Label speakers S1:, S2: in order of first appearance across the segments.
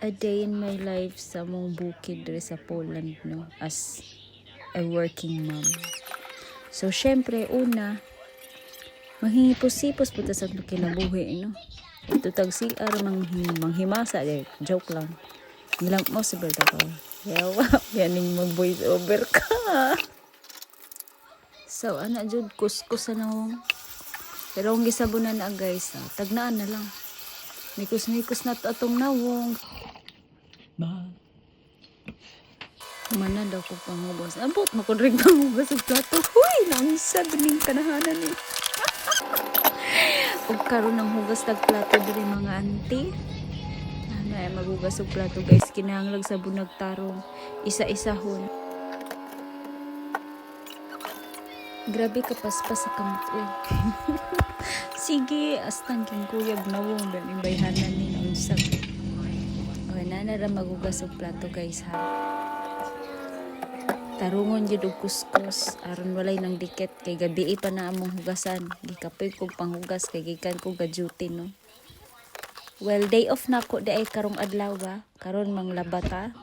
S1: A day in my life sa mong bukid diri sa Poland, no, as a working mom. So syempre una manghihipos-hipos puta sa kinabuhi, no. Ito tag CR manghimasa day, joke lang. Nilang mo sa berta ko. Yawa, yaning mag voice over ka. So ana jud kuskus na hong. Pero ang gisabunan na guys, tagnaan na lang. Nikos-nikos na atong nawong. Mana daw ko pangubos. Abot mo ko rin pangubos sa plato. Huy, nangsag ning kanahanan ni. Ug karon ng hugas tag plato diri mga auntie. Ano ay maghugas og plato guys, kinahanglan sa bunag tarong isa-isahon. Grabe ka paspas sa kamot oy. Sige, astang king kuyag nawong dan imbayhanan ni nangsag. Okay, nanara maghugas og plato guys ha. Tarungon jud og kuskus aron walay nang dikit kay gabi pa na among hugasan. Gikapoy kog panghugas kay gikan ko ga-duty no. Well, day off na ko di ay karong adlaw ba. Karon manglabata.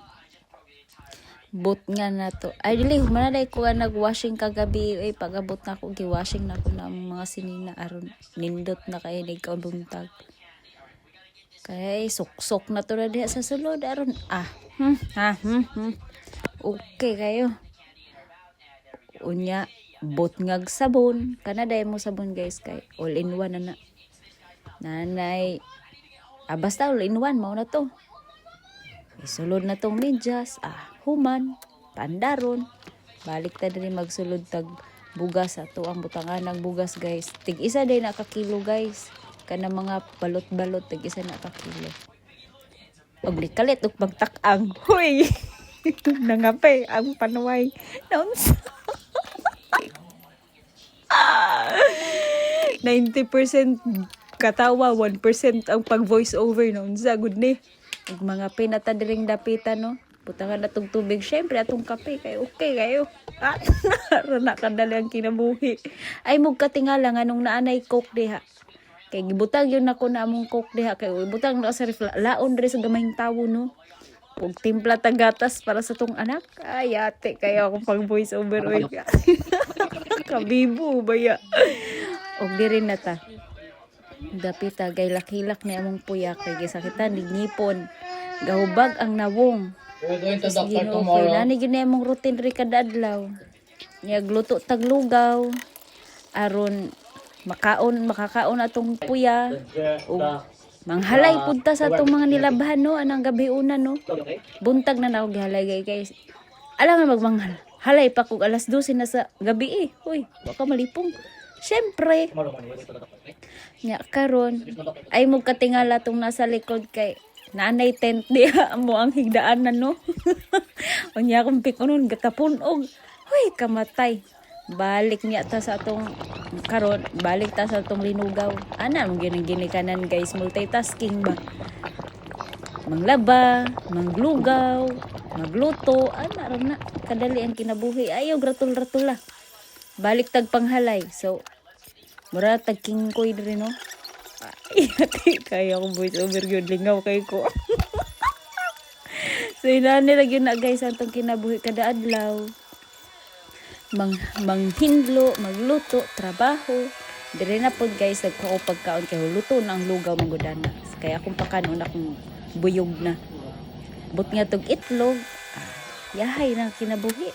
S1: Bot nga na to. Ay dili humana ko nag-washing kagabi ay pagabot na ko gi-washing na ko na mga sinina aron nindot na kay ni kabuntag. Kay sok-sok na to na diha sa sulod aron Okay kayo. Unya bot ngag sabon kana day mo sabon guys kay all in one na nanay basta all in one mao na to. Isulod na tong medyas human pandaron balik ta diri magsulod tag bugas ato ang butangan ng bugas guys tig isa day na ka kilo guys kana mga balot-balot tig isa na ka kilo og likalit og pagtak-ang huy nangapay ang panuway naunsa 90% katawa 1% ang pag voice over naunsa gud ni ug mga pinata diring dapitan no putangan atong tubig syempre atong kape kay okay kayo na kadali ang kinabuhi ay mug katingala nganong naanay coke diha kay gibutang yun ako na among coke diha kay ibutang na sa ref laon diri sa gamayng tawo no ug timpla tag gatas para sa tong anak ay ate kayo akong pag voice over oy kabibo baya og diri na ta dapita gay lakilak ni among puya kay gisakitan ningipon gahubag ang nawong. Sige no, okay. Nani gini mong routine ri kada adlaw. Niya gluto tag lugaw aron makakaon atong puya. O manghalay punta sa atong mga nilabhan no anang gabi una no. Buntag na ako gihalay guys. Alam nga magmanghalay pa kog alas 12 na sa gabi Uy, baka malipong. Syempre. Nya karon ay mo katingala tong nasa likod kay nanay tent diha mo ang higdaanan no. Unya akong pikunon gatapunog. Hoy kamatay. Balik niya ta sa atong karon, balik ta sa atong linugaw. Ana mong gini-kanan guys, multitasking ba. Manglaba, manglugaw, magluto, ana ra na kadali ang kinabuhi. Ayaw gratul-ratula. Balik tag panghalay. So mura tag kingkoy diri no. Kaya akong voice over yun, lingaw kay ko. So inani lagi na guys antong kinabuhi kada adlaw. Manghindlo, magluto, trabaho. Dire na pod guys nagpagkaon kay luto na ang lugaw manggudana. Kaya akong pakanon akong buyog na. But nga tog itlog. Yahay na kinabuhi.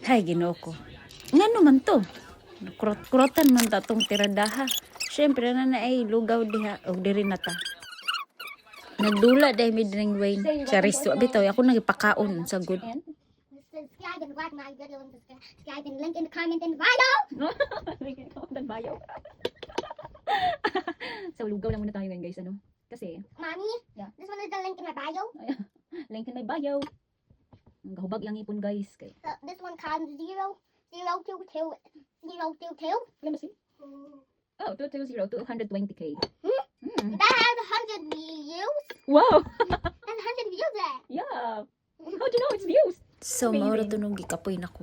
S1: Hay Ginoo ko. Ngano man to? Kurot-kurotan man ta tong tiradaha. Syempre na ay lugaw diha og diri na ta. Nagdula day mi dring Wayne. Charis bitaw ako nagipakaon sa good.
S2: Subscribe and like my video and subscribe and link in the comment in the bio.
S1: Link in the comment in the bio. So lugaw lang muna tayo ngayon guys ano. Kasi
S2: Mommy, this one is the link in my bio.
S1: link in my bio. Ang gahubag lang ipon guys kay.
S2: So this one comes 0, 0, 2, 2, 0, 2, 2.
S1: Let me see. Oh, 220 to 120k.
S2: That has 100 views.
S1: Wow.
S2: And 100 views there.
S1: Yeah. How do you know it's views? So, maura to nung gikapoy na ko.